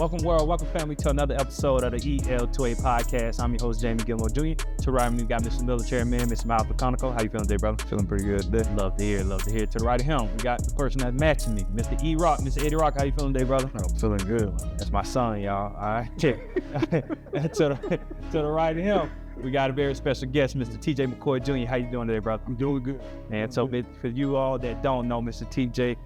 Welcome world, welcome family to another episode of the EL2A Podcast. I'm your host, Jamie Gilmore Jr. To the right of me, we got Mr. Military Man, Mr. Miles Conical. How you feeling today, brother? Feeling pretty good today. Love to hear. To the right of him, we got the person that's matching me, Mr. E-Rock. Mr. Eddie Rock, how you feeling today, brother? I'm feeling good. That's my son, y'all, all right? to the right of him, we got a very special guest, Mr. TJ McCoy Jr. How you doing today, brother? I'm doing good. And so for you all that don't know Mr. TJ,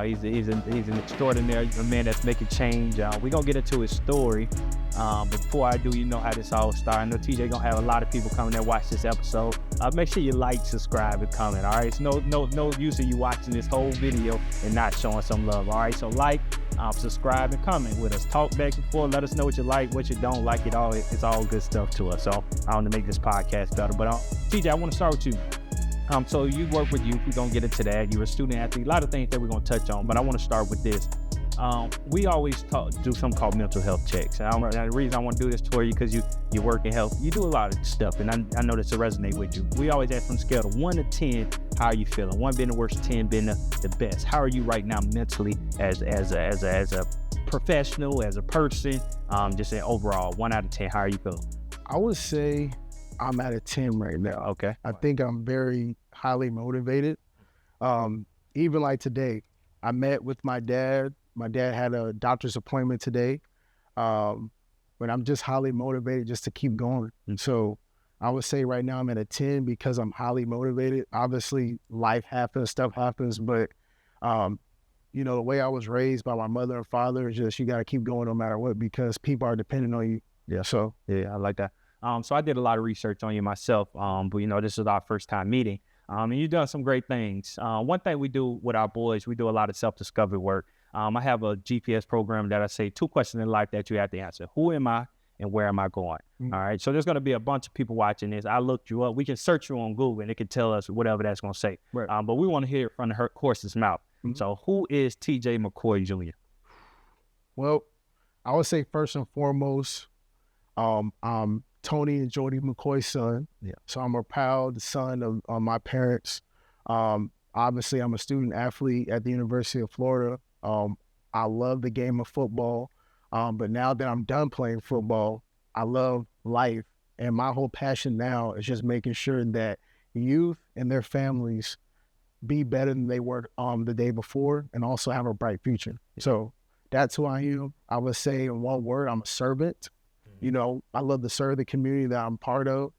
he's an extraordinary man that's making change. We're going to get into his story. But before I do, you know how this all started. I know TJ going to have a lot of people coming there watch this episode. Make sure you like, subscribe, and comment, all right? It's no use of you watching this whole video and not showing some love, all right? So like, subscribe, and comment with us. Talk back and forth. Let us know what you like, what you don't like. It's all good stuff to us. So I want to make this podcast better. But TJ, I want to start with you. So you work with youth. We're going to get into that. You're a student athlete. A lot of things that we're going to touch on. But I want to start with this. We always do something called mental health checks. And the reason I want to do this for you because you work in health. You do a lot of stuff, and I know this will resonate with you. We always ask on a scale of 1 to 10, how are you feeling? 1 being the worst, 10 being the best. How are you right now mentally as a professional, as a person, just in overall, 1 out of 10, how are you feeling? I would say I'm at a 10 right now. Okay. I think I'm very highly motivated. Even like today, I met with my dad. My dad had a doctor's appointment today. But I'm just highly motivated just to keep going. And so I would say right now I'm at a 10 because I'm highly motivated. Obviously, life happens, stuff happens, but the way I was raised by my mother and father is just you got to keep going no matter what because people are dependent on you. Yeah. So yeah, I like that. So I did a lot of research on you myself. But this is our first time meeting. And you've done some great things. One thing we do with our boys, we do a lot of self-discovery work. I have a GPS program that I say 2 questions in life that you have to answer. Who am I and where am I going? Mm-hmm. All right. So there's going to be a bunch of people watching this. I looked you up. We can search you on Google and it can tell us whatever that's going to say. Right. But we want to hear it from the horse's mouth. Mm-hmm. So who is TJ McCoy Jr.? Well, I would say first and foremost, I'm Tony and Jody McCoy's son. Yeah. So I'm a proud son of my parents. Obviously, I'm a student athlete at the University of Florida. I love the game of football, but now that I'm done playing football, I love life. And my whole passion now is just making sure that youth and their families be better than they were the day before and also have a bright future. So that's who I am. I would say in one word, I'm a servant. Mm-hmm. I love to serve the community that I'm part of.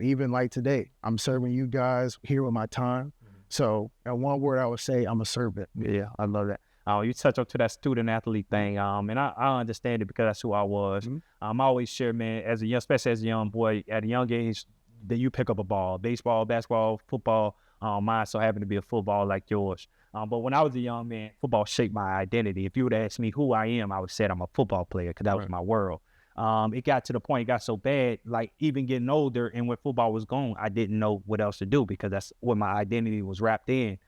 Even like today, I'm serving you guys here with my time. Mm-hmm. So in one word, I would say I'm a servant. Yeah, I love that. You touch up to that student athlete thing, and I understand it because that's who I was. Mm-hmm. I always share, man, especially as a young boy, at a young age, that you pick up a ball, baseball, basketball, football. Mine so happened to be a football like yours. But when I was a young man, football shaped my identity. If you would ask me who I am, I would say I'm a football player because that was my world. It got to the point, it got so bad, like even getting older and when football was gone, I didn't know what else to do because that's what my identity was wrapped in.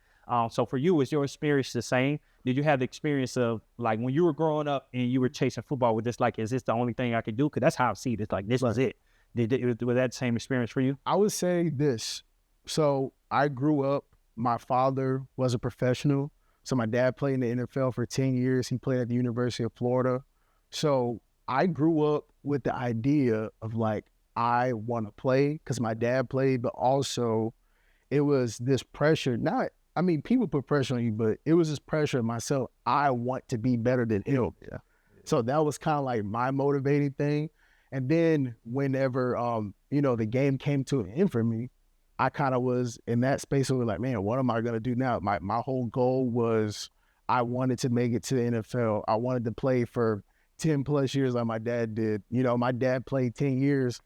So for you, is your experience the same? Did you have the experience of like when you were growing up and you were chasing football with this, like, is this the only thing I could do? Because that's how I see it. It's like, this was it. Was that the same experience for you? I would say this. So I grew up, my father was a professional. So my dad played in the NFL for 10 years. He played at the University of Florida. So I grew up with the idea of like, I want to play because my dad played, but also it was this pressure, people put pressure on you, but it was this pressure of myself. I want to be better than him. Yeah. So that was kind of like my motivating thing. And then whenever, the game came to an end for me, I kind of was in that space where like, man, what am I going to do now? My whole goal was I wanted to make it to the NFL. I wanted to play for 10 plus years like my dad did. My dad played 10 years.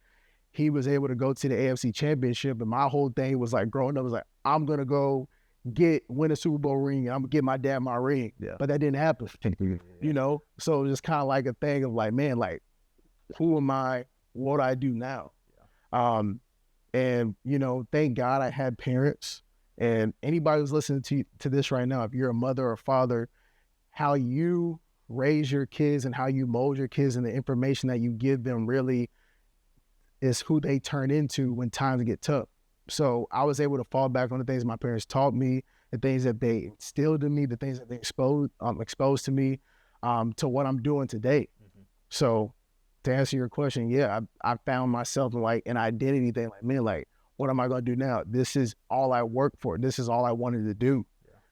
He was able to go to the AFC Championship. And my whole thing was like growing up was like, I'm going to go win a Super Bowl ring, and I'm gonna get my dad my ring. Yeah. But that didn't happen. So it was just kind of like a thing of like, man, like, who am I? What do I do now? Yeah. And thank God I had parents. And anybody who's listening to this right now, if you're a mother or father, how you raise your kids and how you mold your kids and the information that you give them really is who they turn into when times get tough. So I was able to fall back on the things my parents taught me, the things that they instilled in me, the things that they exposed to me, to what I'm doing today. So to answer your question, yeah, I found myself in like an identity thing. Like, man, like, what am I gonna do now? This is all I worked for. This is all I wanted to do.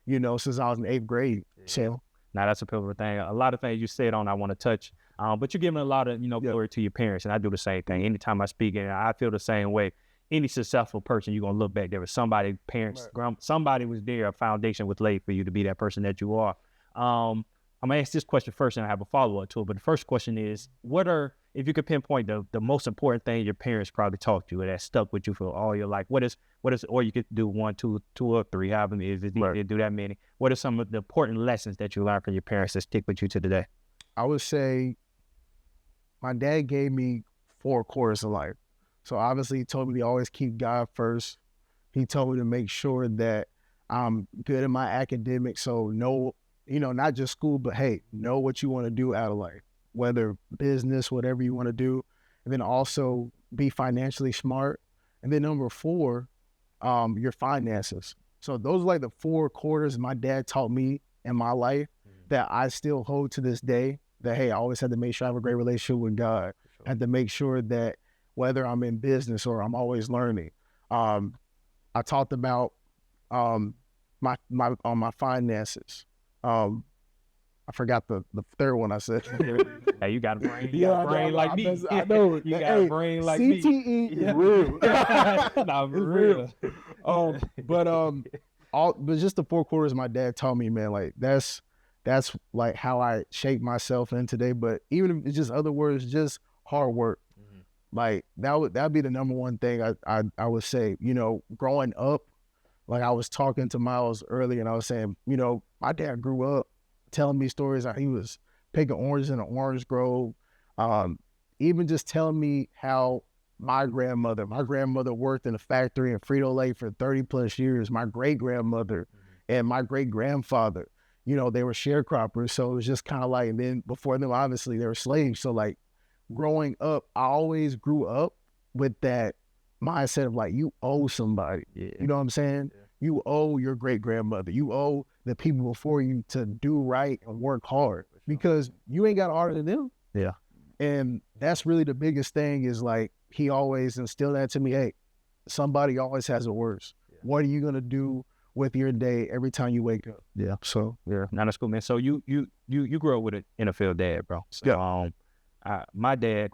You know, since I was in 8th grade. So now that's a pivotal thing. A lot of things you said on I want to touch, but you're giving a lot of glory to your parents, and I do the same thing. Anytime I speak, and I feel the same way. Any successful person, you're gonna look back. There was somebody, parents, somebody was there. A foundation was laid for you to be that person that you are. I'm gonna ask this question first, and I have a follow up to it. But the first question is, if you could pinpoint the most important thing your parents probably taught you that stuck with you for all your life? What is, or you could do 1, 2, or 3, however many, if it's easy to do that many. What are some of the important lessons that you learned from your parents that stick with you to today? I would say my dad gave me 4 quarters of life. So obviously he told me to always keep God first. He told me to make sure that I'm good in my academics. So not just school, but hey, know what you want to do out of life, whether business, whatever you want to do. And then also be financially smart. And then number 4, your finances. So those are like the 4 quarters my dad taught me in my life that I still hold to this day, that, hey, I always had to make sure I have a great relationship with God. I had to make sure that whether I'm in business or I'm always learning. I talked about my finances. I forgot the third one I said. Hey, you got a brain. You got a brain like me. I know. You got a brain like me. CTE is real. Nah, for real. But just the 4 quarters my dad taught me, man, like that's like how I shaped myself in today. But even if it's just other words, just hard work. Like that'd be the number one thing I would say. Growing up, like I was talking to Miles earlier, and I was saying, my dad grew up telling me stories how he was picking oranges in an orange grove. Even just telling me how my grandmother worked in a factory in Frito-Lay for 30 plus years. My great-grandmother and my great-grandfather, they were sharecroppers. So it was just kind of like, and then before them, obviously, they were slaves. So like growing up, I always grew up with that mindset of like, you owe somebody. You know what I'm saying? Yeah. You owe your great-grandmother. You owe the people before you to do right and work hard because you ain't got harder than them. Yeah. And that's really the biggest thing is like, he always instilled that to me. Hey, somebody always has it worse. Yeah. What are you going to do with your day every time you wake up? Yeah. So, yeah. Now that's cool, man. So you grew up with an NFL dad, bro. So, yeah. My dad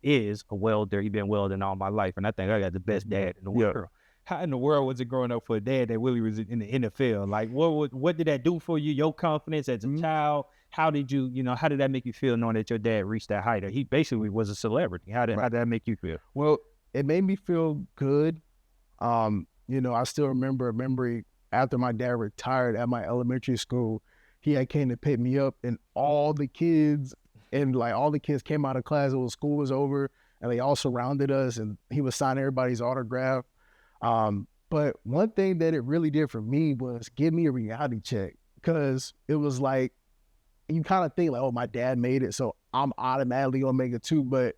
is a welder. He's been welding all my life. And I think I got the best dad in the world. Yeah. How in the world was it growing up for a dad that really was in the NFL? Like, what did that do for you? Your confidence as a child? How did how did that make you feel knowing that your dad reached that height? He basically was a celebrity. How did that make you feel? Well, it made me feel good. I still remember a memory after my dad retired at my elementary school. He had came to pick me up, and all the kids came out of class. School was over, and they all surrounded us, and he was signing everybody's autograph. But one thing that it really did for me was give me a reality check, because it was like, you kind of think like, oh, my dad made it, so I'm automatically gonna make it too. But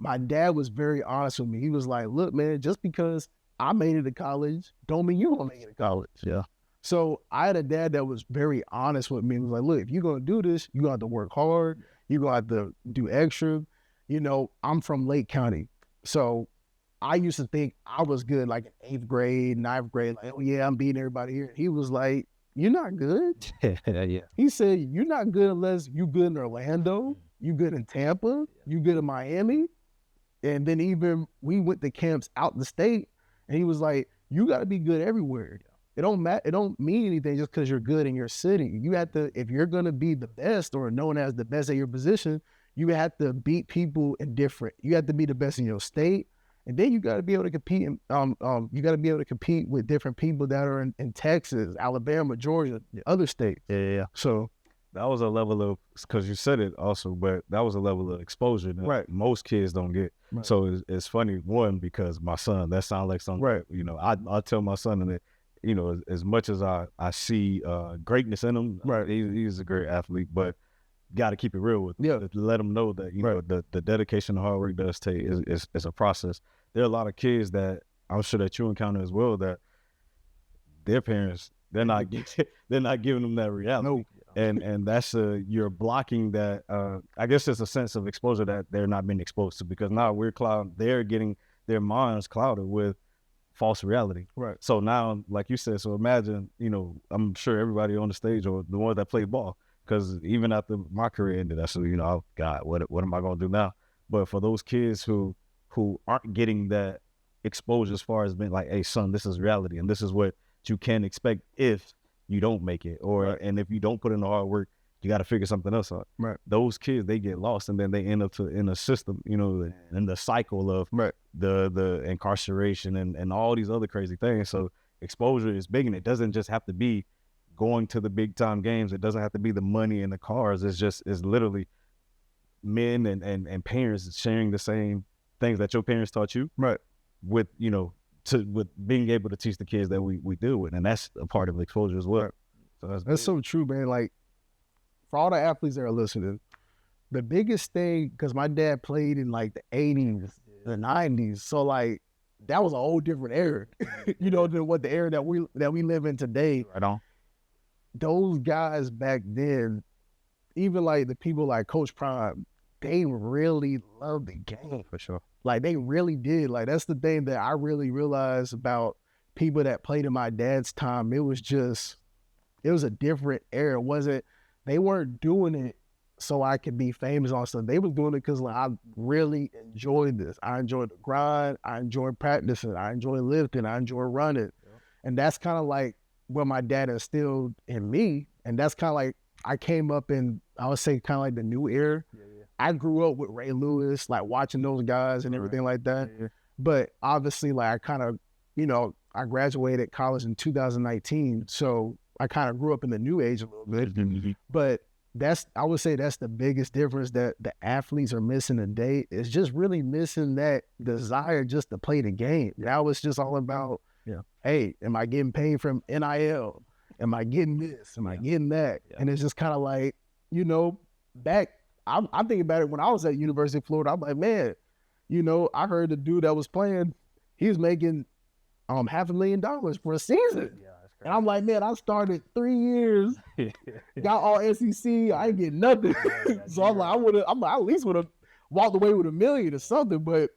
my dad was very honest with me. He was like, look, man, just because I made it to college don't mean you're gonna make it to college. Yeah. So I had a dad that was very honest with me. He was like, look, if you're gonna do this, you're gonna have to work hard. You're gonna have to do extra. I'm from Lake County, so I used to think I was good like in 8th grade, 9th grade, like, oh yeah, I'm beating everybody here. He was like, you're not good. Yeah. He said, you're not good unless you good in Orlando, you good in Tampa, you good in Miami. And then even we went to camps out the state, and he was like, you got to be good everywhere. It don't matter. It don't mean anything just because you're good in your city. You have to, if you're going to be the best or known as the best at your position, you have to beat people in different. You have to be the best in your state. And then you got to be able to compete. You got to be able to compete with different people that are in Texas, Alabama, Georgia, other states. Yeah. So that was a level of, because you said it also, but that was a level of exposure that most kids don't get. Right. So it's funny, one, because my son, that sounds like something, I tell my son that, as much as I see greatness in him, he's a great athlete, but got to keep it real with him. Yeah. Let him know that, know, the dedication and hard work does take is a process. There are a lot of kids that I'm sure that you encounter as well that their parents, they're not giving them that reality. And that's you're blocking that. I guess it's a sense of exposure that they're not being exposed to, because now they're getting their minds clouded with false reality. Right. So now, like you said, so imagine, I'm sure everybody on the stage, or the ones that play ball, because even after my career ended, I said, oh God, what am I gonna do now? But for those kids who aren't getting that exposure, as far as being like, hey son, this is reality, and this is what you can expect if you don't make it, and if you don't put in the hard work, you got to figure something else out. Right. Those kids, they get lost, and then they end up in a system, in the cycle of the incarceration and all these other crazy things. So exposure is big, and it doesn't just have to be going to the big time games. It doesn't have to be the money and the cars. It's literally men and parents sharing the same things that your parents taught you. Right. With with being able to teach the kids that we deal with, and that's a part of exposure as well. Right. So that's so true, man. Like, for all the athletes that are listening, the biggest thing, because my dad played in like the 80s, the 90s, so like that was a whole different era, than what the era that we live in today. Right on. Those guys back then, even like the people like Coach Prime, they really loved the game. For sure. Like, they really did. Like, that's the thing that I really realized about people that played in my dad's time. It was a different era. They weren't doing it so I could be famous on stuff. They was doing it because like, I really enjoyed this. I enjoyed the grind. I enjoyed practicing. I enjoyed lifting. I enjoyed running. Yeah. And that's kind of like what my dad instilled in me. And that's kind of like, I came up in, I would say, kind of like the new era. Yeah. I grew up with Ray Lewis, like watching those guys and everything like that. Yeah. But obviously, like, I kind of, I graduated college in 2019. So I kind of grew up in the new age a little bit. Mm-hmm. But I would say that's the biggest difference that the athletes are missing today, is just really missing that desire just to play the game. Now it's just all about, hey, am I getting paid from NIL? Am I getting this? Am I getting that? Yeah. And it's just kind of like, back, I'm thinking about it when I was at University of Florida. I'm like, man, I heard the dude that was playing, he was making $500,000 for a season. Yeah, that's crazy. And I'm like, man, I started 3 years, got all SEC, I ain't getting nothing. So I'm like, I at least would have walked away with $1 million or something. But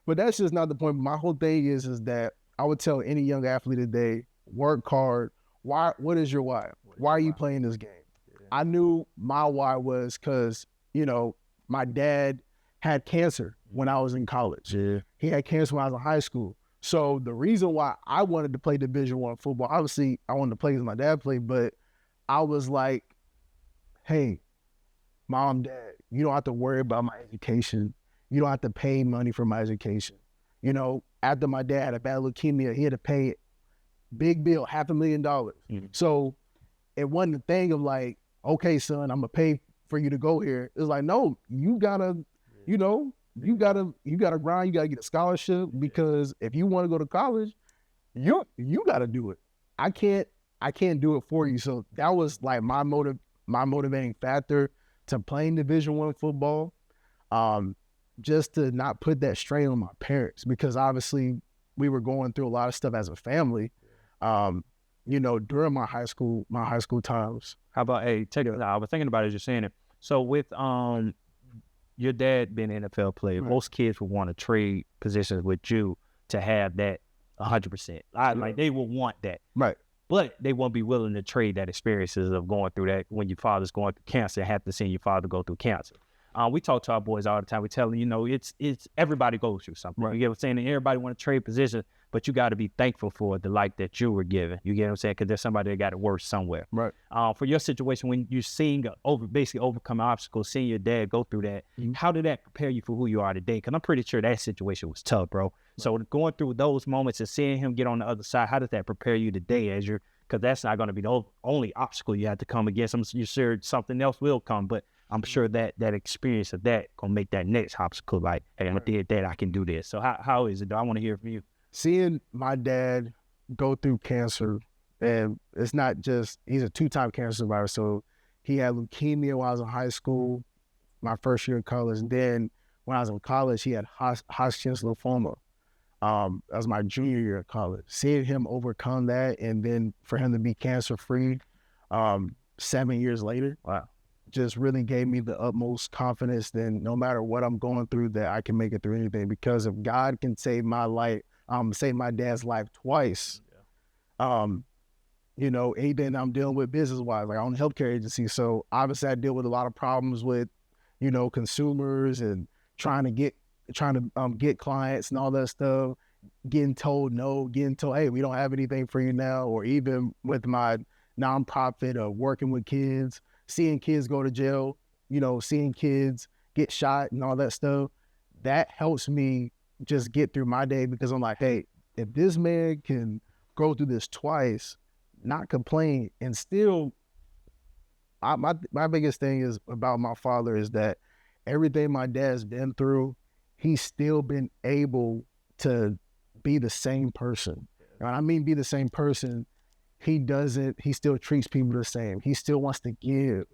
that's just not the point. My whole thing is that I would tell any young athlete today, work hard. Why? What is your why? Why are you playing this game? Yeah. I knew my why was because, my dad had cancer when I was in college. Yeah. He had cancer when I was in high school. So the reason why I wanted to play Division I football, obviously I wanted to play as my dad played, but I was like, hey, mom, dad, you don't have to worry about my education. You don't have to pay money for my education. After my dad had a bad leukemia, he had to pay big bill, $500,000. Mm-hmm. So it wasn't a thing of like, okay, son, I'm gonna pay for you to go here. It's like, no, you gotta, you gotta grind. You gotta get a scholarship, because if you want to go to college, you gotta do it. I can't do it for you. So that was like my motivating factor to playing Division I football, just to not put that strain on my parents, because obviously we were going through a lot of stuff as a family. During my high school times. How about, hey, check it out. I was thinking about it, just saying it. So with your dad being an NFL player, right, most kids would want to trade positions with you to have that 100%. Like, they will want that. Right. But they won't be willing to trade that experiences of going through that when your father's going through cancer, have to see your father go through cancer. We talk to our boys all the time. We tell them, it's everybody goes through something. Right. You get what I'm saying? And everybody want to trade position, but you got to be thankful for the life that you were given. You get what I'm saying? Because there's somebody that got it worse somewhere. Right. For your situation, when you're seeing basically overcome obstacles, seeing your dad go through that, mm-hmm, how did that prepare you for who you are today? Because I'm pretty sure that situation was tough, bro. Right. So going through those moments and seeing him get on the other side, how does that prepare you today because that's not going to be the only obstacle you have to come against. I'm sure something else will come, but I'm sure that experience of that gonna make that next obstacle like, hey, I did that, I can do this. So how is it, though? I want to hear from you. Seeing my dad go through cancer, and it's not just, he's a 2-time cancer survivor. So he had leukemia when I was in high school, my first year of college. And then when I was in college, he had Hodgkin's lymphoma. That was my junior year of college. Seeing him overcome that, and then for him to be cancer-free, 7 years later. Wow. Just really gave me the utmost confidence that no matter what I'm going through, that I can make it through anything. Because if God can save my life, save my dad's life twice, you know, anything I'm dealing with business-wise, like I own a healthcare agency. So obviously I deal with a lot of problems with, you know, consumers and trying to get clients and all that stuff, getting told no, getting told, hey, we don't have anything for you now. Or even with my nonprofit of working with kids, seeing kids go to jail, you know, seeing kids get shot and all that stuff, that helps me just get through my day, because I'm like, hey, if this man can go through this twice, not complain, and still, my biggest thing is about my father is that everything my dad's been through, he's still been able to be the same person. And I mean be the same person, he still treats people the same. He still wants to give.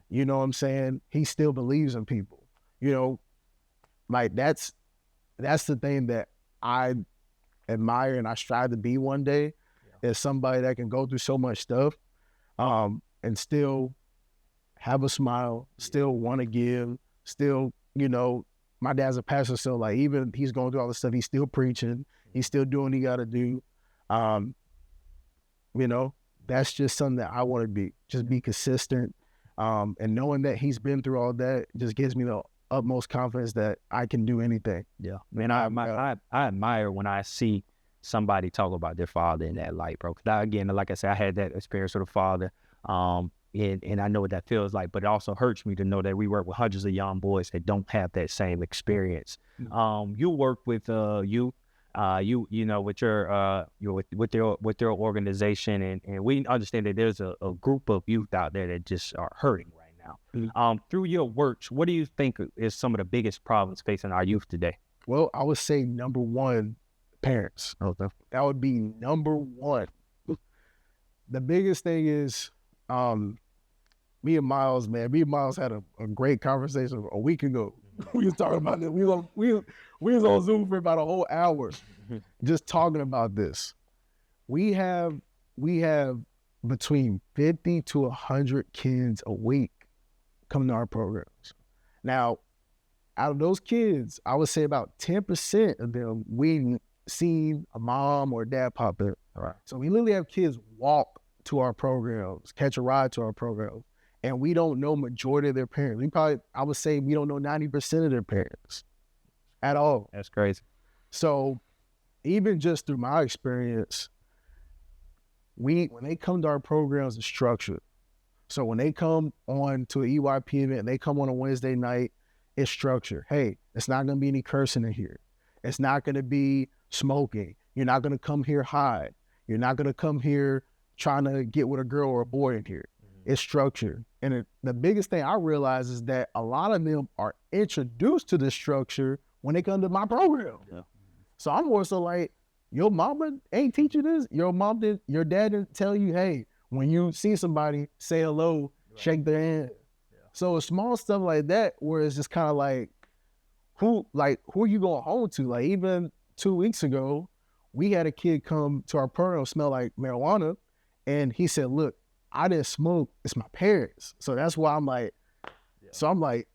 You know what I'm saying? He still believes in people. You know, like that's the thing that I admire and I strive to be one day, is somebody that can go through so much stuff and still have a smile, still want to give, still, you know, my dad's a pastor, so like even he's going through all this stuff, he's still preaching, he's still doing what he got to do. You know, that's just something that I want to be, just be consistent. And knowing that he's been through all that just gives me the utmost confidence that I can do anything. Yeah, man, I admire when I see somebody talk about their father in that light, bro. Because again, like I said, I had that experience with a father, and I know what that feels like. But it also hurts me to know that we work with hundreds of young boys that don't have that same experience. You work with youth. You know, with your with their organization, and we understand that there's a group of youth out there that just are hurting right now. Through your work, what do you think is some of the biggest problems facing our youth today? Well, I would say number one, parents. That would be number one. The biggest thing is, me and Miles had a great conversation a week ago. We was talking about this. We was on Zoom for about a whole hour just talking about this. We have between 50 to 100 kids a week coming to our programs. Now, out of those kids, I would say about 10% of them, we seen a mom or dad pop in. Right. So we literally have kids walk to our programs, catch a ride to our programs, and we don't know majority of their parents. I would say we don't know 90% of their parents at all. That's crazy. So even just through my experience, when they come to our programs, it's structured. So when they come on to an EYP event, they come on a Wednesday night, it's structured. Hey, it's not going to be any cursing in here. It's not going to be smoking. You're not going to come here hide. You're not going to come here trying to get with a girl or a boy in here. It's structured. And the biggest thing I realize is that a lot of them are introduced to this structure when they come to my program. Yeah. So I'm more so like, your mama ain't teach you this. Your dad didn't tell you, hey, when you see somebody, say hello, shake their hand. Yeah. So small stuff like that, where it's just kind of like, who are you going home to? Like even 2 weeks ago, we had a kid come to our program, smell like marijuana, and he said, look, I didn't smoke, it's my parents. So that's why I'm like, so I'm like,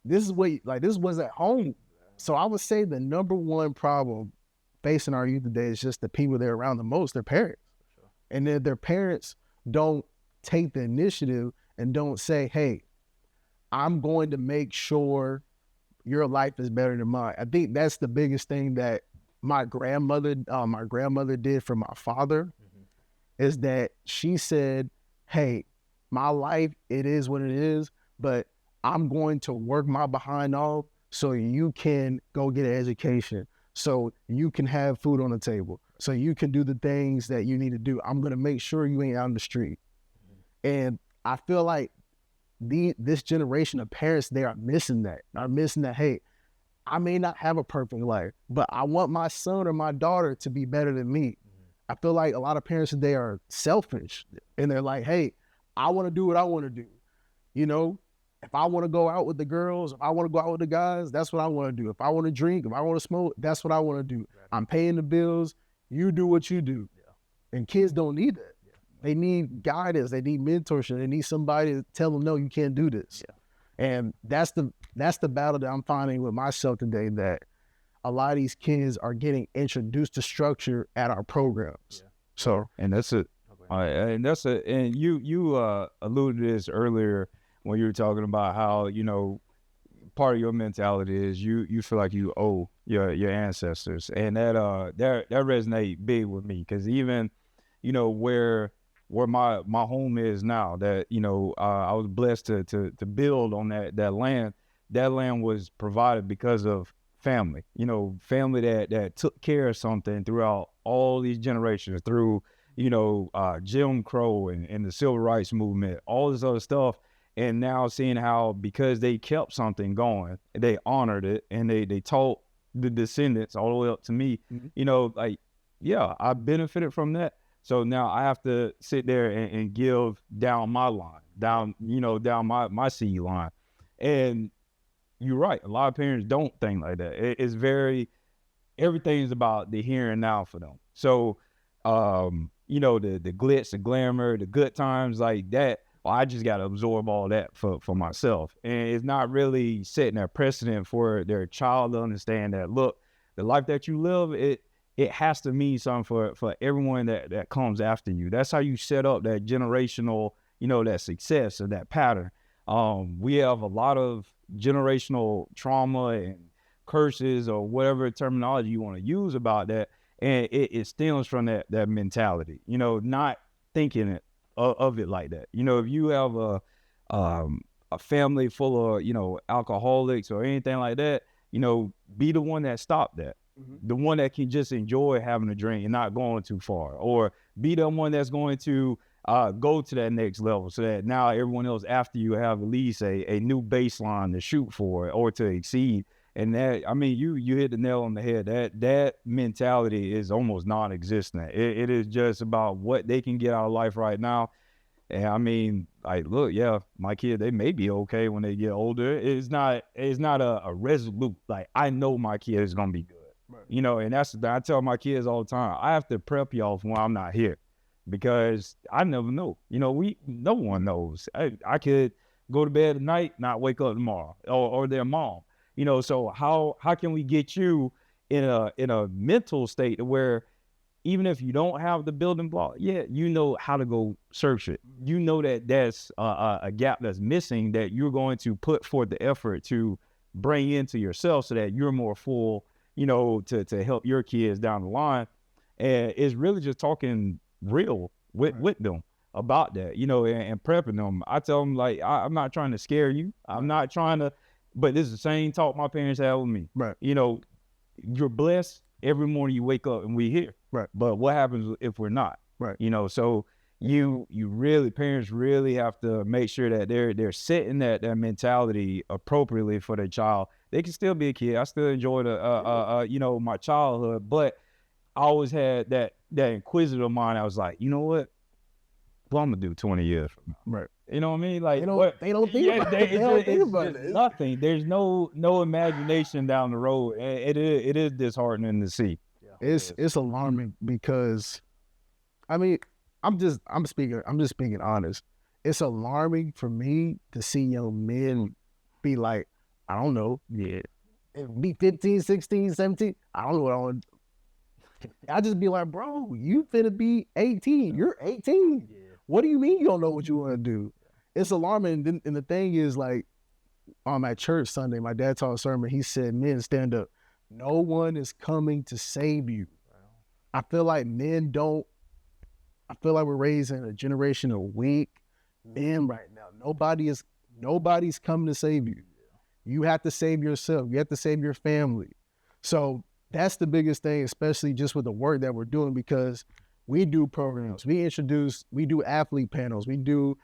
this was at home. So I would say the number one problem facing our youth today is just the people that are around the most, their parents. Sure. And then their parents don't take the initiative and don't say, hey, I'm going to make sure your life is better than mine. I think that's the biggest thing that my grandmother did for my father, is that she said, hey, my life, it is what it is, but I'm going to work my behind off so you can go get an education, so you can have food on the table, so you can do the things that you need to do. I'm going to make sure you ain't out in the street. And I feel like this generation of parents, they are missing that. Hey, I may not have a perfect life, but I want my son or my daughter to be better than me. I feel like a lot of parents today are selfish, and they're like, hey, I want to do what I want to do. You know, if I want to go out with the girls, if I want to go out with the guys, that's what I want to do. If I want to drink, if I want to smoke, that's what I want to do. Right. I'm paying the bills. You do what you do. Yeah. And kids don't need that. They need guidance. They need mentorship. They need somebody to tell them, no, you can't do this. Yeah. And that's the battle that I'm finding with myself today, that a lot of these kids are getting introduced to structure at our programs. Yeah. So, and that's it. And you alluded to this earlier when you were talking about how, you know, part of your mentality is you feel like you owe your ancestors, and that resonate big with me, because even, you know, where my home is now, that, you know, I was blessed to build on that land. That land was provided because of family, you know, family that took care of something throughout all these generations, through, you know, Jim Crow and the civil rights movement, all this other stuff. And now seeing how, because they kept something going, they honored it, and they taught the descendants all the way up to me, you know, like, yeah, I benefited from that. So now I have to sit there and give down my line, down my seed line. And you're right, a lot of parents don't think like that. It's everything's about the here and now for them. So, you know, the glitz, the glamour, the good times like that, well, I just got to absorb all that for myself. And it's not really setting a precedent for their child to understand that, look, the life that you live, it has to mean something for everyone that comes after you. That's how you set up that generational, you know, that success or that pattern. We have a lot of generational trauma and curses, or whatever terminology you want to use about that. And it stems from that mentality, you know, not thinking it of it like that. You know, if you have a family full of, you know, alcoholics or anything like that, you know, be the one that stopped that. The one that can just enjoy having a drink and not going too far, or be the one that's going to go to that next level, so that now everyone else after you have at least a new baseline to shoot for or to exceed. And that, I mean, you hit the nail on the head. That mentality is almost non-existent. It is just about what they can get out of life right now. And I mean, like, look, yeah, my kid, they may be okay when they get older. It's not a resolute, like, I know my kid is gonna be good. Right. You know, and I tell my kids all the time, I have to prep y'all for when I'm not here, because I never know. You know, no one knows. I could go to bed at night, not wake up tomorrow, or their mom. You know, so how can we get you in a mental state where, even if you don't have the building block, yeah, you know how to go search it. You know that that's a gap that's missing, that you're going to put forth the effort to bring into yourself, so that you're more full, you know, to help your kids down the line. And it's really just talking real with them about that, you know, and prepping them. I tell them, like, I'm not trying to scare you. I'm not trying to, but this is the same talk my parents had with me. Right. You know, you're blessed every morning you wake up and we here. Right. But what happens if we're not? Right. You know, so parents really have to make sure that they're setting that mentality appropriately for their child. They can still be a kid. I still enjoy you know, my childhood, but I always had that inquisitive mind. I was like, you know what? Well, I'm gonna do 20 years from now. Right. You know what I mean? Like, they don't think about it. They don't think about it. Nothing. There's no imagination down the road. It is disheartening to see. Yeah. It's alarming, because, I mean, I'm just speaking honest. It's alarming for me to see young men be like, I don't know, be 15, 16, 17. I don't know what I want to do. I just be like, bro, you finna be 18. You're 18. Yeah. What do you mean you don't know what you want to do? It's alarming. And the thing is, like, at church Sunday, my dad taught a sermon. He said, men, stand up. No one is coming to save you. Wow. I feel like we're raising a generation of weak men right now. Nobody's coming to save you. You have to save yourself. You have to save your family. So that's the biggest thing, especially just with the work that we're doing, because we do programs. We do athlete panels. We do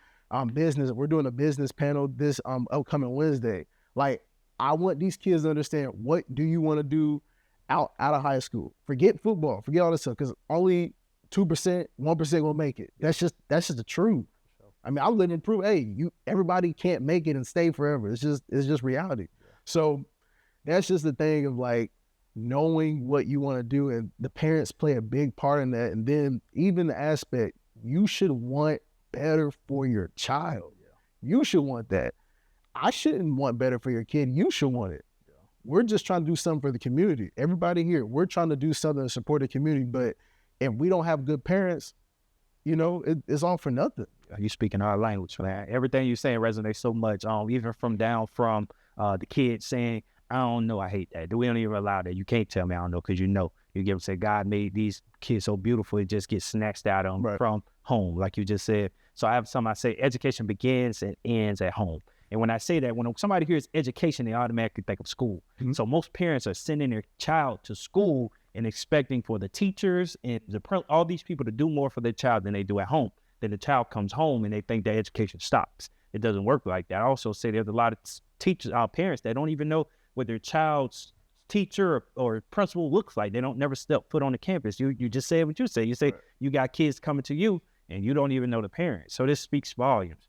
business. We're doing a business panel this upcoming Wednesday. Like, I want these kids to understand, what do you want to do out of high school? Forget football. Forget all this stuff, because only 2%, 1% will make it. That's just the truth. I mean, I'm living proof. Hey, everybody can't make it and stay forever. It's just reality. Yeah. So that's just the thing of, like, knowing what you want to do, and the parents play a big part in that. And then even the aspect, you should want better for your child. You should want that. I shouldn't want better for your kid. You should want it. We're just trying to do something for the community. Everybody here, we're trying to do something to support the community, but if we don't have good parents, it's all for nothing. You speaking our language, man. Everything you're saying resonates so much. Even from the kids saying, I don't know, I hate that. We don't even allow that. You can't tell me I don't know, because you give them, say, God made these kids so beautiful, it just gets snatched out of them from home, like you just said. So I say education begins and ends at home. And when I say that, when somebody hears education, they automatically think of school. Mm-hmm. So most parents are sending their child to school and expecting for the teachers and all these people to do more for their child than they do at home. Then the child comes home and they think that education stops. It doesn't work like that. I also say there's a lot of teachers, parents that don't even know what their child's teacher or principal looks like. They don't never step foot on the campus. You just say what you say. You say you got kids coming to you and you don't even know the parents. So this speaks volumes.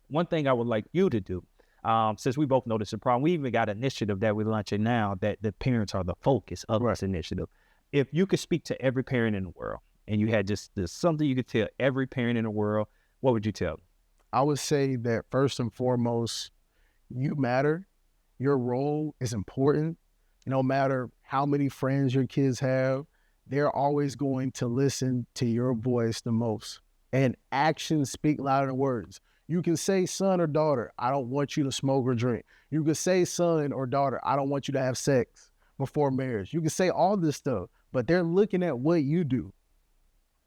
One thing I would like you to do, since we both know this is a problem, we even got an initiative that we're launching now that the parents are the focus of this initiative. If you could speak to every parent in the world and you had just something you could tell every parent in the world, what would you tell them? I would say that first and foremost, you matter. Your role is important. No matter how many friends your kids have, they're always going to listen to your voice the most. And actions speak louder than words. You can say, son or daughter, I don't want you to smoke or drink. You can say, son or daughter, I don't want you to have sex before marriage. You can say all this stuff, but they're looking at what you do.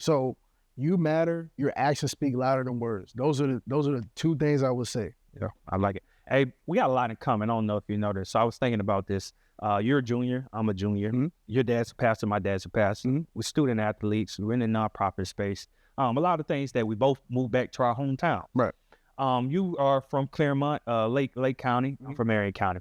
So you matter. Your actions speak louder than words. Those are the two things I would say. Yeah, I like it. Hey, we got a lot in common. I don't know if you know this. So I was thinking about this. You're a junior. I'm a junior. Mm-hmm. Your dad's a pastor. My dad's a pastor. Mm-hmm. We're student athletes. We're in the nonprofit space. A lot of things that we both moved back to our hometown. Right. You are from Claremont, Lake County. I'm from Marion County.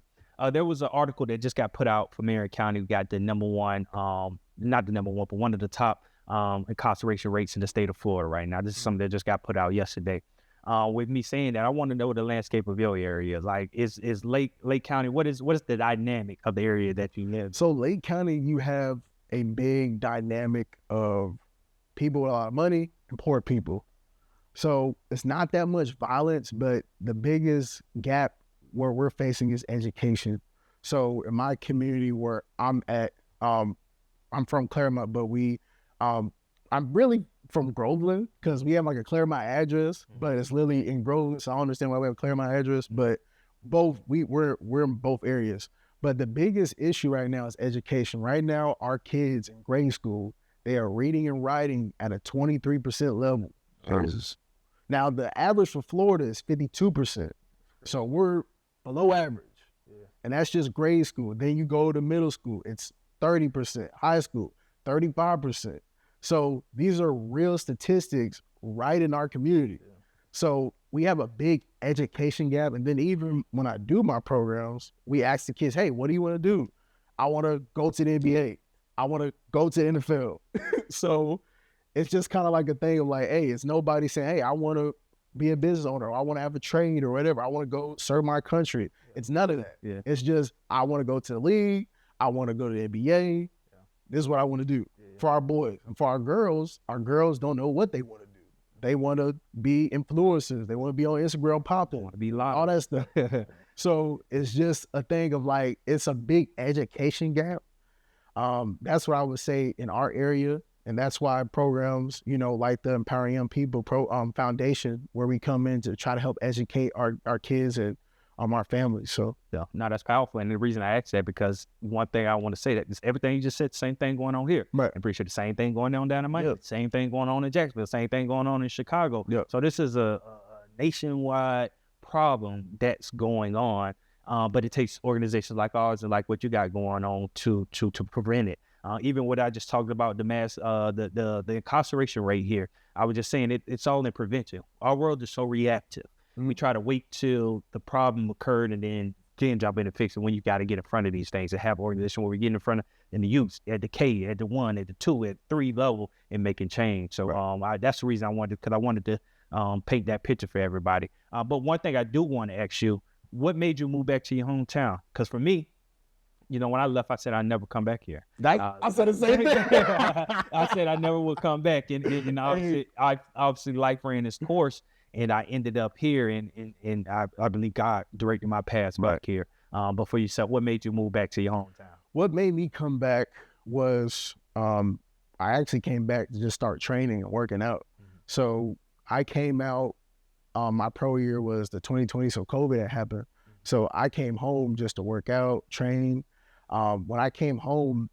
There was an article that just got put out for Marion County. We got the number one, not the number one, but one of the top incarceration rates in the state of Florida right now. This is something that just got put out yesterday. With me saying that, I want to know the landscape of your area. Like, is Lake County, what is the dynamic of the area that you live? So Lake County, you have a big dynamic of people with a lot of money and poor people. So it's not that much violence, but the biggest gap where we're facing is education. So in my community where I'm at, I'm from Claremont, but I'm really from Groveland because we have like a Claremont address, but it's literally in Groveland. So I don't understand why we have a Claremont address, but we're in both areas. But the biggest issue right now is education. Right now, our kids in grade school, they are reading and writing at a 23% level. Now, the average for Florida is 52%. So we're below average. Yeah. And that's just grade school. Then you go to middle school, it's 30%. High school, 35%. So these are real statistics right in our community. Yeah. So we have a big education gap. And then even when I do my programs, we ask the kids, hey, what do you want to do? I want to go to the NBA. I want to go to the NFL. So it's just kind of like a thing of like, hey, it's nobody saying, hey, I want to be a business owner, or I want to have a trade or whatever. I want to go serve my country. Yeah. It's none of that. Yeah. It's just, I want to go to the league. I want to go to the NBA. Yeah. This is what I want to do for our boys. And for our girls don't know what they want to do. They want to be influencers. They want to be on Instagram popping. Want to be live. All that stuff. So it's just a thing of like, it's a big education gap. That's what I would say in our area. And that's why programs, like the Empowering Young People Foundation, where we come in to try to help educate our kids and our families. So yeah, no, that's powerful. And the reason I asked that, because one thing I want to say that is everything you just said, same thing going on here. Right. I'm pretty sure the same thing going on down in Miami, same thing going on in Jacksonville, same thing going on in Chicago. Yep. So this is a nationwide problem that's going on, but it takes organizations like ours and like what you got going on to prevent it. Even what I just talked about, the mass, the incarceration rate here, I was just saying it's all in prevention. Our world is so reactive. We try to wait till the problem occurred and then jump in and fix it, when you got to get in front of these things and have organization where we get in front of in the youth at the K, at the 1, at the 2, at 3 level and making change. So that's the reason I wanted to paint that picture for everybody. But one thing I do want to ask you, what made you move back to your hometown? Because for me, you know, when I left, I said I'd never come back here. I said the same thing. I said I never would come back, and I obviously life ran its course, and I ended up here, and I believe God directed my path back here. But for yourself, what made you move back to your hometown? What made me come back was I actually came back to just start training and working out. So I came out, my pro year was the 2020, so COVID had happened. So I came home just to work out, train. When I came home,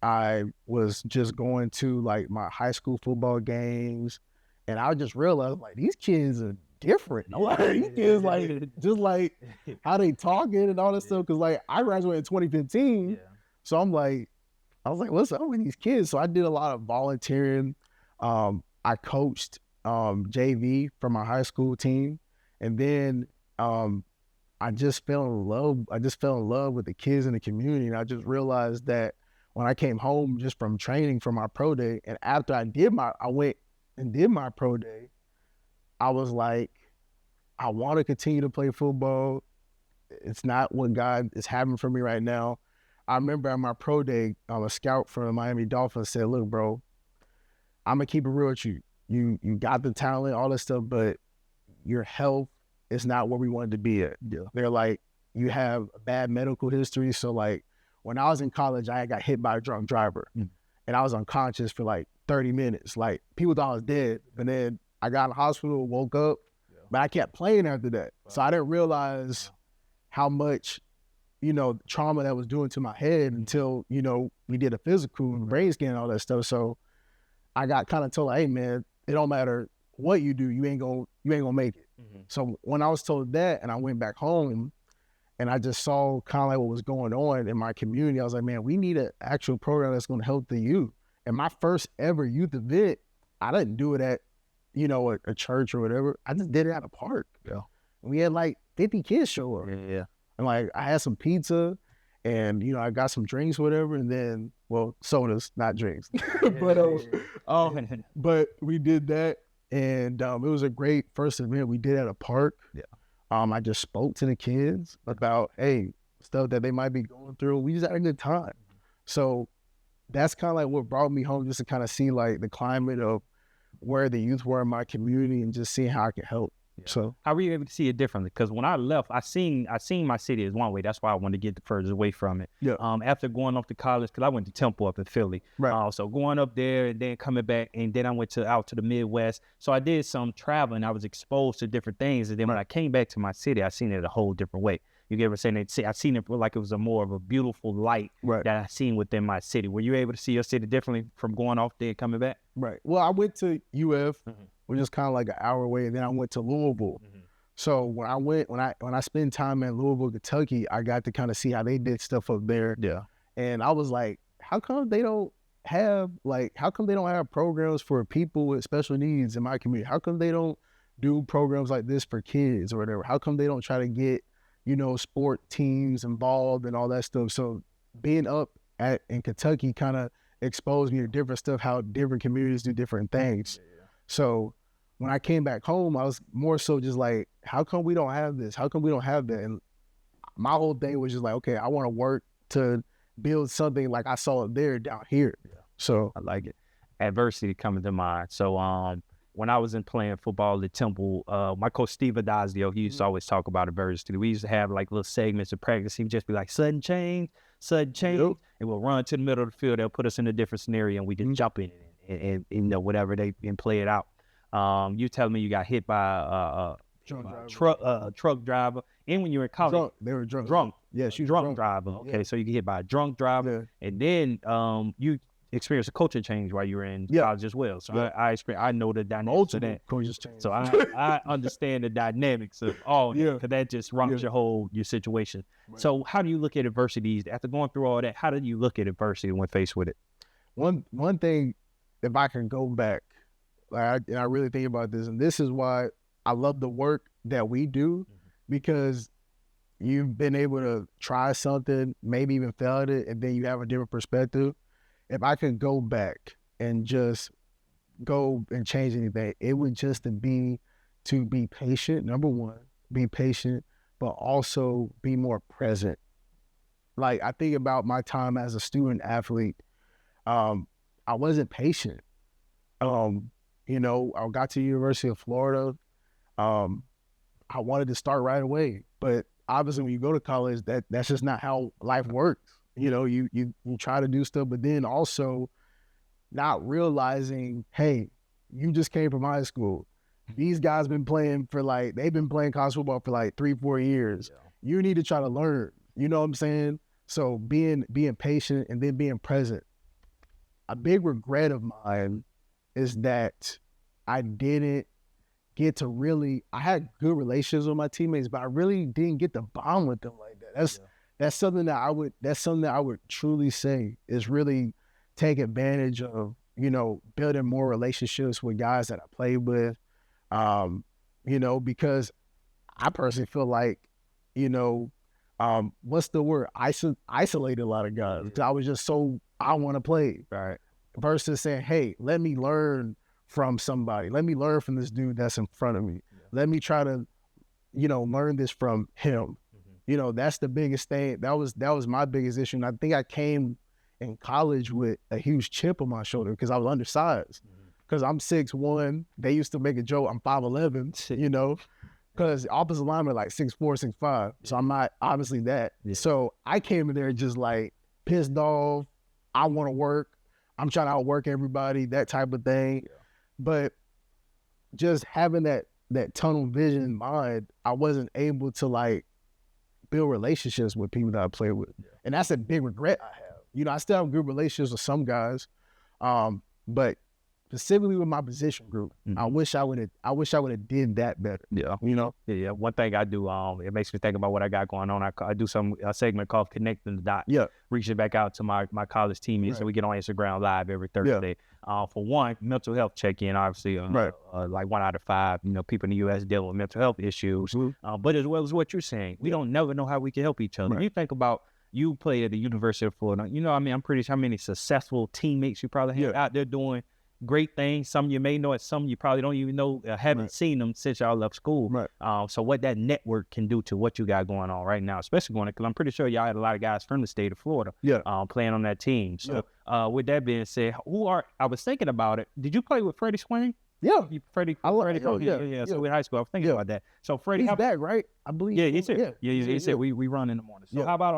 I was just going to like my high school football games, and I just realized like these kids are different. Like, these kids like just like how they talking and all that stuff. Cause like I graduated in 2015, so I was like, what's up with these kids? So I did a lot of volunteering. I coached JV for my high school team, and then I just fell in love. I just fell in love with the kids in the community, and I just realized that when I came home just from training for my pro day, and after I went and did my pro day, I was like, I want to continue to play football. It's not what God is having for me right now. I remember at my pro day, a scout from the Miami Dolphins said, "Look, bro, I'm gonna keep it real with you. You got the talent, all this stuff, but your health is not where we wanted to be at." They're like, you have a bad medical history. So like when I was in college, I got hit by a drunk driver and I was unconscious for like 30 minutes. Like people thought I was dead. And then I got in the hospital, woke up, but I kept playing after that. So I didn't realize how much, you know, trauma that was doing to my head until, you know, we did a physical and brain scan and all that stuff. So I got kind of told, hey man, it don't matter what you do, you ain't gonna make it. So when I was told that and I went back home and I just saw kind of like what was going on in my community, I was like, man, we need an actual program that's going to help the youth. And my first ever youth event, I didn't do it at, you know, a church or whatever. I just did it at a park. And we had like 50 kids show up. And like I had some pizza and, you know, I got some drinks, whatever. And then, well, sodas, not drinks. But we did that. And it was a great first event we did at a park. I just spoke to the kids about, hey, stuff that they might be going through. We just had a good time. So that's kind of like what brought me home, just to kind of see like the climate of where the youth were in my community and just seeing how I could help. So how were you able to see it differently? Because when I left, I seen my city as one way. That's why I wanted to get the furthest away from it. After going off to college, because I went to Temple up in Philly. So going up there and then coming back, and then I went out to the Midwest. So I did some traveling. I was exposed to different things, and then when I came back to my city, I seen it a whole different way. You get what I'm saying? I seen it like it was a more of a beautiful light that I seen within my city. Were you able to see your city differently from going off there and coming back? Well, I went to UF, which is kind of like an hour away, and then I went to Louisville. So when I spent time in Louisville, Kentucky, I got to kind of see how they did stuff up there. And I was like, how come they don't have programs for people with special needs in my community? How come they don't do programs like this for kids or whatever? How come they don't try to get, you know, sport teams involved and all that stuff? So being up in Kentucky kind of exposed me to different stuff, how different communities do different things. So when I came back home, I was more so just like, how come we don't have this? How come we don't have that? And my whole thing was just like, okay, I want to work to build something like I saw it there down here. So I like it. Adversity coming to mind. So when I was in playing football at Temple, my coach Steve Adazio, he used to always talk about adversity. We used to have like little segments of practice. He would just be like, sudden change, and we'll run to the middle of the field. They'll put us in a different scenario, and we just jump in it and you know, whatever they and play it out. You telling me you got hit by a truck driver, and when you were in college, they were drunk. Drunk. Yeah, she was drunk driver. Okay, so you get hit by a drunk driver, and then you experienced a culture change while you were in college as well. So I know the dynamics of that. So I understand the dynamics of all that, because that just rocks your situation. So how do you look at adversity after going through all that? How did you look at adversity when faced with it? One thing, if I can go back, and I really think about this, and this is why I love the work that we do, because you've been able to try something, maybe even fail at it, and then you have a different perspective. If I could go back and just go and change anything, it would just be to be patient. Number one, be patient, but also be more present. Like, I think about my time as a student athlete. I wasn't patient. You know, I got to the University of Florida. I wanted to start right away, but obviously when you go to college, that's just not how life works. You know, you try to do stuff, but then also not realizing, hey, you just came from high school. These guys they've been playing college football for like 3-4 years. Yeah. You need to try to learn. You know what I'm saying? So being patient and then being present. A big regret of mine is that I didn't get to I had good relationships with my teammates, but I really didn't get to bond with them like that. That's something that I would truly say is really take advantage of, you know, building more relationships with guys that I play with, you know, because I personally feel like, you know, what's the word? Isolated a lot of guys. Yeah. I was just I want to play. Right. Versus saying, hey, let me learn from somebody. Let me learn from this dude that's in front of me. Yeah. Let me try to, you know, learn this from him. Mm-hmm. You know, that's the biggest thing. That was my biggest issue. And I think I came in college with a huge chip on my shoulder because I was undersized. Because I'm 6'1". They used to make a joke, I'm 5'11", you know, because opposite linemen are like 6'4", 6'5". Yeah. So I'm not obviously that. Yeah. So I came in there just like pissed off. I want to work. I'm trying to outwork everybody, that type of thing. Yeah. But just having that tunnel vision in mind, I wasn't able to like build relationships with people that I played with. Yeah. And that's a big regret I have. You know, I still have good relationships with some guys, but specifically with my position group, I wish I would have did that better. Yeah, you know. Yeah. One thing I do, it makes me think about what I got going on. I do a segment called Connecting the Dots. Yeah, reaching back out to my college teammates, and we get on Instagram Live every Thursday. Yeah. For one, mental health check-in. Obviously, like 1 out of 5, you know, people in the U.S. dealing with mental health issues. Mm-hmm. But as well as what you're saying, we don't never know how we can help each other. Right. You think about. You play at the University of Florida. You know, I mean, I'm pretty sure how many successful teammates you probably have out there doing great things. Some you may know it, some you probably don't even know, haven't seen them since y'all left school. Right. So what that network can do to what you got going on right now, especially going, because I'm pretty sure y'all had a lot of guys from the state of Florida playing on that team. So with that being said, I was thinking about it. Did you play with Freddie Swain? Yeah, Freddie. So in high school, I was thinking about that. So Freddie, he's back, right? I believe. Yeah, he said. Yeah, he said we run in the morning. So how about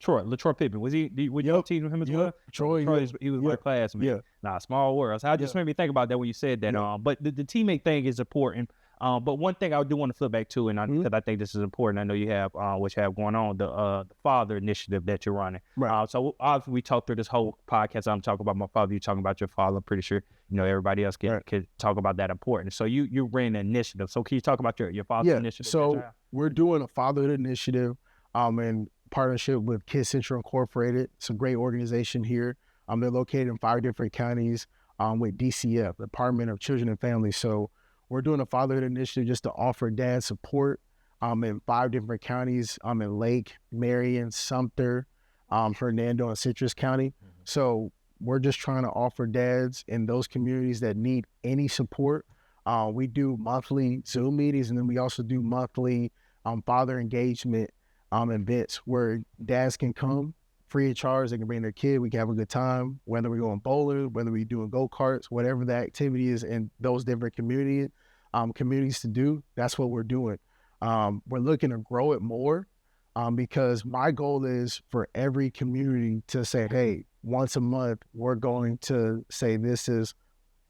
LaTroy Pippen? Was he? Would you team with him as well? Troy, he was my classmate. Yeah. Nah, small world. So I just made me think about that when you said that. But the teammate thing is important. But one thing I do want to flip back to, and because I think this is important, I know you have what you have going on, the father initiative that you're running. Right. So obviously we talked through this whole podcast. I'm talking about my father. You're talking about your father. I'm pretty sure you know everybody else can talk about that importance. So you ran an initiative. So can you talk about your father initiative? So we're doing a fatherhood initiative, in partnership with Kids Central Incorporated. It's a great organization here. They're located in 5 different counties with DCF, Department of Children and Families. So we're doing a fatherhood initiative just to offer dad support in 5 different counties, in Lake, Marion, Sumter, Hernando, and Citrus County. Mm-hmm. So we're just trying to offer dads in those communities that need any support. We do monthly Zoom meetings, and then we also do monthly father engagement events where dads can come free of charge. They can bring their kid. We can have a good time, whether we're going bowling, whether we're doing go-karts, whatever the activity is in those different communities to do. That's what we're doing. We're looking to grow it more because my goal is for every community to say, hey, once a month, we're going to say this is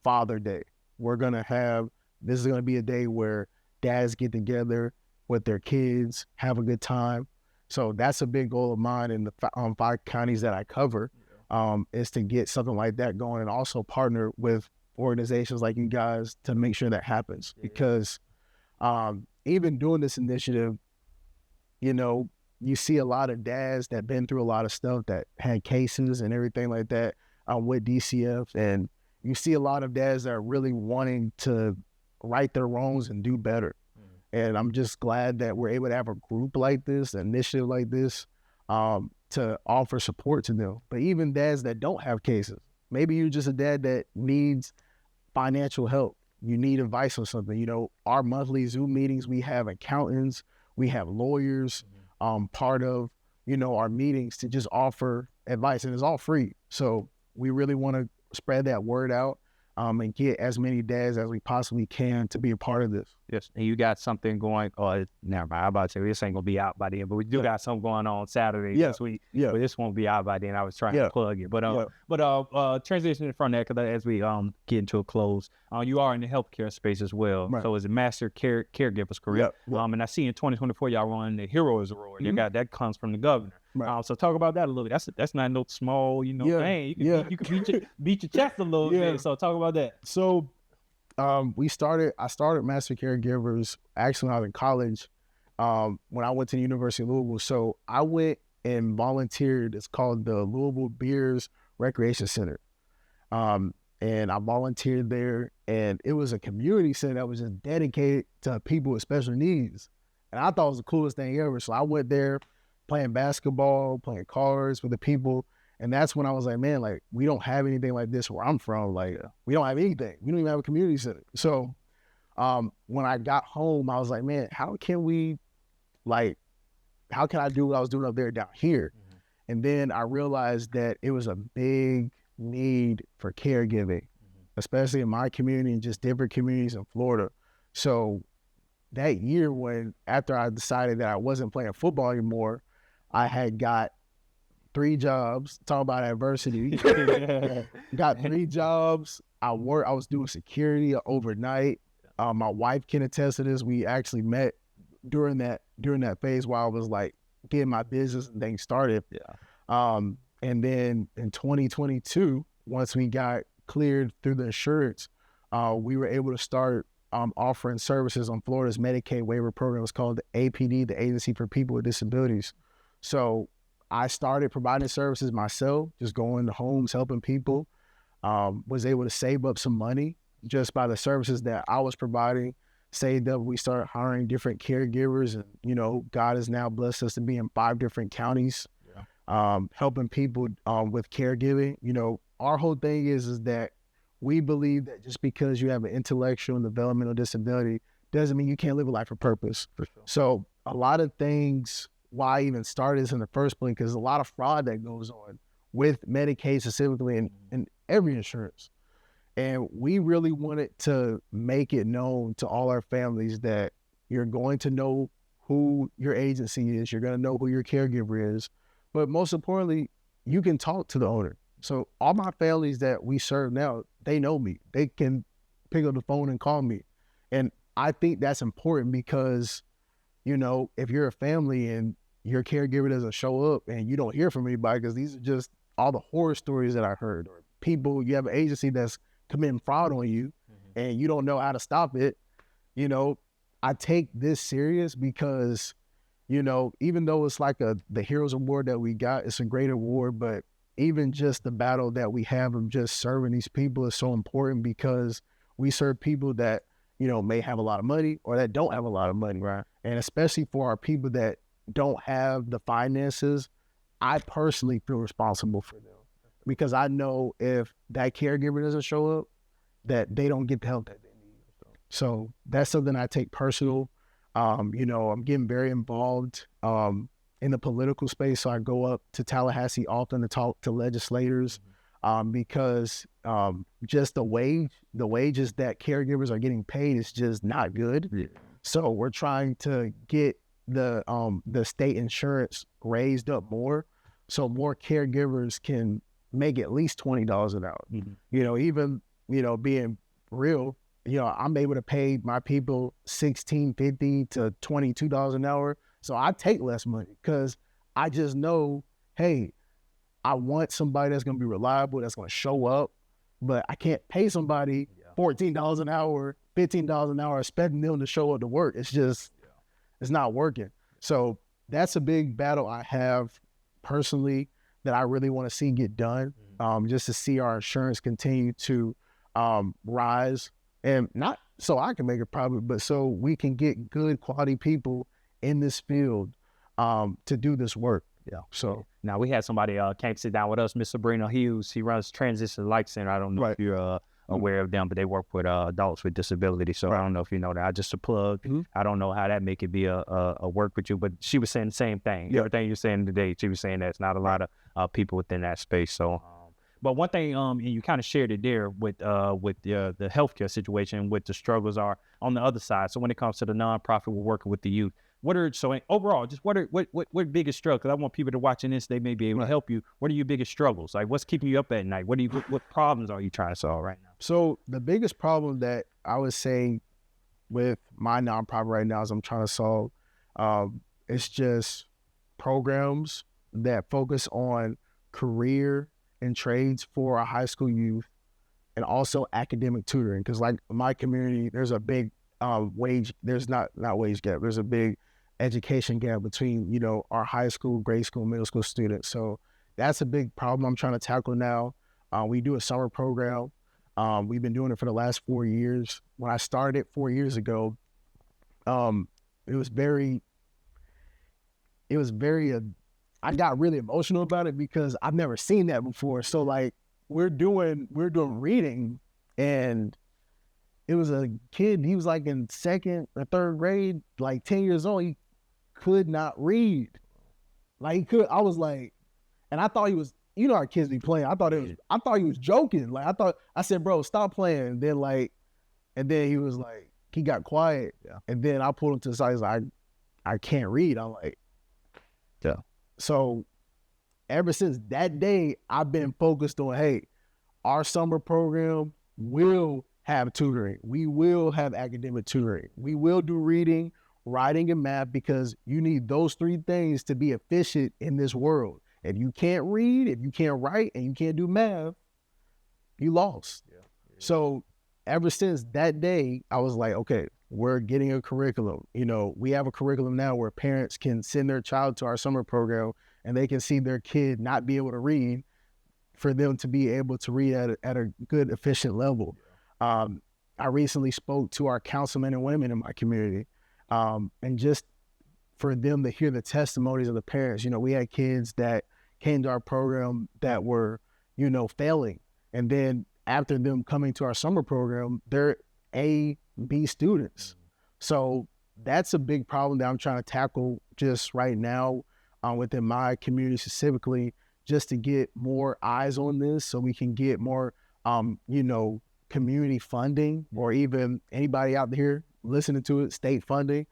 Father Day. This is going to be a day where dads get together with their kids, have a good time. So that's a big goal of mine in the 5 counties that I cover, is to get something like that going and also partner with organizations like you guys to make sure that happens. Yeah. Because even doing this initiative, you know, you see a lot of dads that been through a lot of stuff, that had cases and everything like that with DCF. And you see a lot of dads that are really wanting to right their wrongs and do better. And I'm just glad that we're able to have a group like this, an initiative like this, to offer support to them. But even dads that don't have cases, maybe you're just a dad that needs financial help. You need advice on something. You know, our monthly Zoom meetings, we have accountants, we have lawyers, part of our meetings to just offer advice, and it's all free. So we really want to spread that word out and get as many dads as we possibly can to be a part of this. Yes, and you got something going. Oh, never mind. I'm about to say this ain't gonna be out by then, but we do got something going on Saturday this week. Yeah, but this won't be out by then. I was trying to plug it, but transitioning from that, because as we get into a close, you are in the healthcare space as well. Right. So it's a master caregivers career. And I see in 2024 y'all run the Heroes Award. You got that comes from the governor. Right. So talk about that a little bit. That's not no small, thing. You can beat your chest a little bit. So talk about that. So I started Master Caregivers actually when I was in college, when I went to the University of Louisville. So I went and volunteered. It's called the Louisville Bears Recreation Center. And I volunteered there, and it was a community center that was just dedicated to people with special needs. And I thought it was the coolest thing ever. So I went there playing basketball, playing cards with the people. And that's when I was like, man, like, we don't have anything like this where I'm from. Like, we don't have anything. We don't even have a community center. So when I got home, I was like, man, how can I do what I was doing up there down here? Mm-hmm. And then I realized that it was a big need for caregiving, especially in my community and just different communities in Florida. So that year, after I decided that I wasn't playing football anymore, I had got 3 jobs. Talk about adversity. Got 3 jobs. I was doing security overnight. My wife can attest to this. We actually met during that phase while I was like getting my business and things started. And then in 2022, once we got cleared through the insurance, we were able to start offering services on Florida's Medicaid waiver program. It's called the APD, the Agency for People with Disabilities. So I started providing services myself, just going to homes, helping people, was able to save up some money just by the services that I was providing, saved up. We started hiring different caregivers, and, God has now blessed us to be in 5 different counties, helping people with caregiving. Our whole thing is that we believe that just because you have an intellectual and developmental disability doesn't mean you can't live a life of purpose. For sure. So a lot of things, why I even started this in the first place, because there's a lot of fraud that goes on with Medicaid specifically and every insurance. And we really wanted to make it known to all our families that you're going to know who your agency is, you're going to know who your caregiver is, but most importantly, you can talk to the owner. So all my families that we serve now, they know me. They can pick up the phone and call me. And I think that's important because, if you're a family and your caregiver doesn't show up and you don't hear from anybody, because these are just all the horror stories that I heard, or people, you have an agency that's committing fraud on you and you don't know how to stop it. I take this serious because, even though it's like the Heroes Award that we got, it's a great award, but even just the battle that we have of just serving these people is so important, because we serve people that, may have a lot of money or that don't have a lot of money. Right. And especially for our people that don't have the finances, I personally feel responsible for them, because I know if that caregiver doesn't show up, that they don't get the help that they need. So that's something I take personal. I'm getting very involved in the political space. So I go up to Tallahassee often to talk to legislators because just the wages that caregivers are getting paid is just not good. Yeah. So we're trying to get the state insurance raised up more, so more caregivers can make at least $20 an hour. Even being real, I'm able to pay my people $16.50 to $22 an hour. So I take less money because I just know, hey, I want somebody that's going to be reliable, that's going to show up, but I can't pay somebody $14 an hour, $15 an hour, expecting them to show up to work. It's just, it's not working. So that's a big battle I have personally that I really want to see get done, just to see our insurance continue to rise, and not so I can make a profit, but so we can get good quality people in this field to do this work. Yeah. So now we had somebody came sit down with us, Miss Sabrina Hughes. She runs Transition Life Center. I don't know if you're aware of them, but they work with adults with disabilities. So I don't know if you know that. Just a plug. I don't know how that make it be a work with you, but she was saying the same thing. Everything you're saying today, she was saying that it's not a lot of people within that space. So, but one thing, and you kind of shared it there with the healthcare situation, what the struggles are on the other side. So when it comes to the nonprofit, we're working with the youth. Overall, just what biggest struggles? Because I want people to watching this, they may be able to help you. What are your biggest struggles? Like, what's keeping you up at night? What problems are you trying to solve right now? So the biggest problem that I would say with my nonprofit right now is I'm trying to solve, it's just programs that focus on career and trades for our high school youth, and also academic tutoring. Because like my community, there's a big there's not wage gap. There's a big education gap between, you know, our high school, grade school, middle school students. So that's a big problem I'm trying to tackle now. We do a summer program. We've been doing it for the last 4 years. When I started 4 years ago, it was very, I got really emotional about it because I've never seen that before. So like we're doing reading, and it was a kid, he was like in second or third grade, like 10 years old. He could not read. Like I was like, and I thought he was, you know how kids be playing. I thought he was joking. Like I said, bro, stop playing. And then he was like, he got quiet. Yeah. And then I pulled him to the side. He's like, I can't read. I'm like, yeah. So ever since that day, I've been focused on, hey, our summer program will have tutoring. We will have academic tutoring. We will do reading, writing, and math, because you need those three things to be efficient in this world. If you can't read, if you can't write, and you can't do math, you lost. Yeah. So ever since that day, I was like, okay, we're getting a curriculum. You know, we have a curriculum now where parents can send their child to our summer program and they can see their kid not be able to read, for them to be able to read at a good, efficient level. I recently spoke to our councilmen and women in my community, and just for them to hear the testimonies of the parents. You know, we had kids that came to our program that were, you know, failing. And then after them coming to our summer program, they're A, B students. So that's a big problem that I'm trying to tackle just right now within my community specifically, just to get more eyes on this so we can get more, you know, community funding, or even anybody out here listening to it, state funding,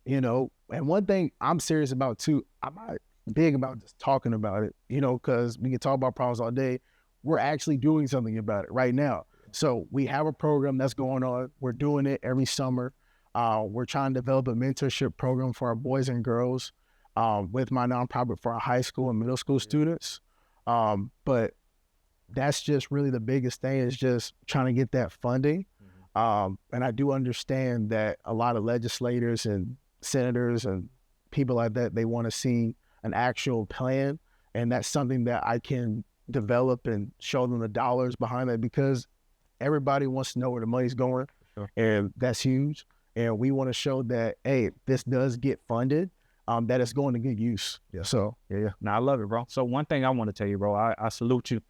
you know. And one thing I'm serious about too, I'm not big about just talking about it, you know, because we can talk about problems all day. We're actually doing something about it right now. So we have a program that's going on. We're doing it every summer. We're trying to develop a mentorship program for our boys and girls with my nonprofit for our high school and middle school students. But that's just really the biggest thing, is just trying to get that funding. And I do understand that a lot of legislators and senators and people like that, they want to see an actual plan. And that's something that I can develop and show them the dollars behind it, because everybody wants to know where the money's going. Sure. And that's huge. And we want to show that, hey, this does get funded, that it's going to good use. Yeah. So, yeah. Now, I love it, bro. So one thing I want to tell you, bro, I salute you.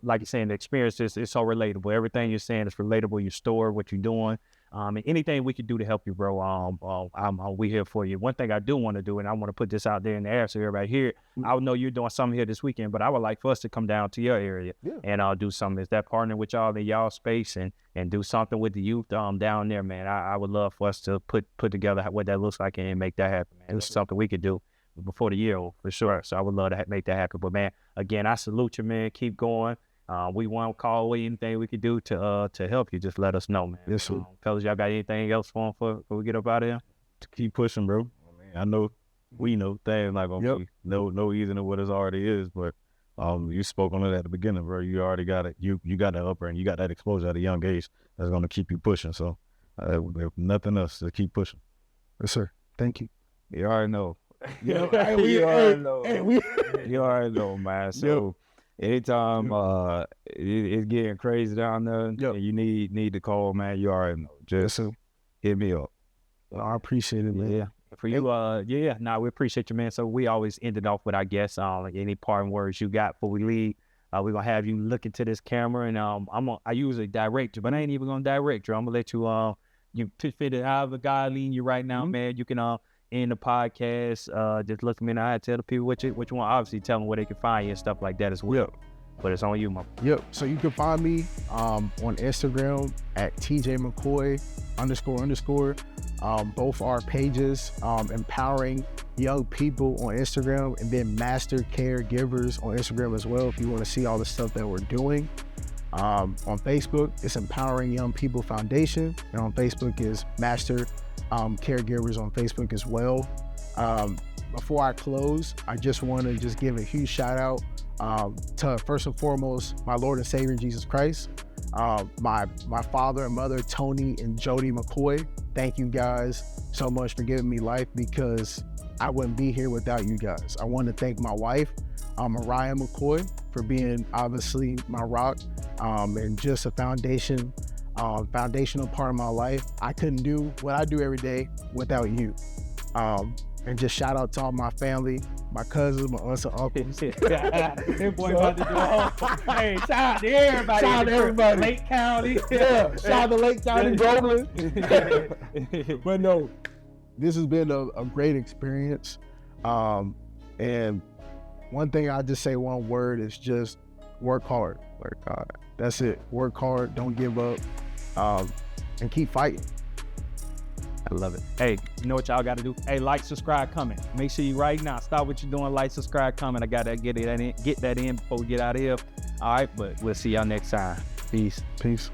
Like you're saying, the experience is so relatable. Everything you're saying is relatable. Your story, what you're doing, and anything we can do to help you, bro. We here for you. One thing I do want to do, and I want to put this out there in the air so everybody hear it. I know you're doing something here this weekend, but I would like for us to come down to your area and do something. Is that partnering with y'all in y'all space and do something with the youth down there, man? I would love for us to put together what that looks like and make that happen, man. It's something we could do before the year, for sure. So I would love to make that happen. But man, again, I salute you, man. Keep going. We won't call away anything we could do to help you. Just let us know, man. Yes, sir. Fellas, y'all got anything else for before we get up out of here? To keep pushing, bro. I know we know things not gonna be no easier than what it already is, but you spoke on it at the beginning, bro. You already got it. You got that upper and you got that exposure at a young age that's gonna keep you pushing. So if nothing else, to keep pushing. Yes, sir. Thank you. You already know. You already know. You already know, man. So anytime it's getting crazy down there and you need to call, man, you already know. Just hit me up. Well, I appreciate it, man. Yeah. For you, we appreciate you, man. So we always end it off with, I guess, like any parting words you got before we leave. We're gonna have you look into this camera, and I usually direct you, but I ain't even gonna direct you. I'm gonna let you you fit it however God leading you right now, man. You can end the podcast. Just look me in the eye, tell the people what you want. Obviously, tell them where they can find you and stuff like that as well. Yep. But it's on you, man. Yep. So you can find me on Instagram at TJ McCoy __. Both our pages, empowering young people on Instagram, and then Master Caregivers on Instagram as well, if you want to see all the stuff that we're doing. On Facebook, it's Empowering Young People Foundation, and on Facebook is Master Caregivers on Facebook as well. Before I close, I just want to just give a huge shout out to, first and foremost, my Lord and Savior Jesus Christ, my father and mother, Tony and Jody McCoy. Thank you guys so much for giving me life, because I wouldn't be here without you guys. I want to thank my wife, Mariah McCoy, for being obviously my rock, and just a foundational part of my life. I couldn't do what I do every day without you. And just shout out to all my family, my cousins, my aunts and uncles. That boy about to do a whole, hey, shout out to everybody. Shout out to everybody. Lake County. Yeah, shout out to Lake County, Groveland. But no, this has been a great experience. And one thing I just say, one word, is just work hard. Work hard. That's it. Work hard. Don't give up. And keep fighting. I love it. Hey, you know what y'all got to do? Hey, like, subscribe, comment. Make sure you right now stop what you're doing. Like, subscribe, comment. I got to get that in before we get out of here. All right, but we'll see y'all next time. Peace. Peace.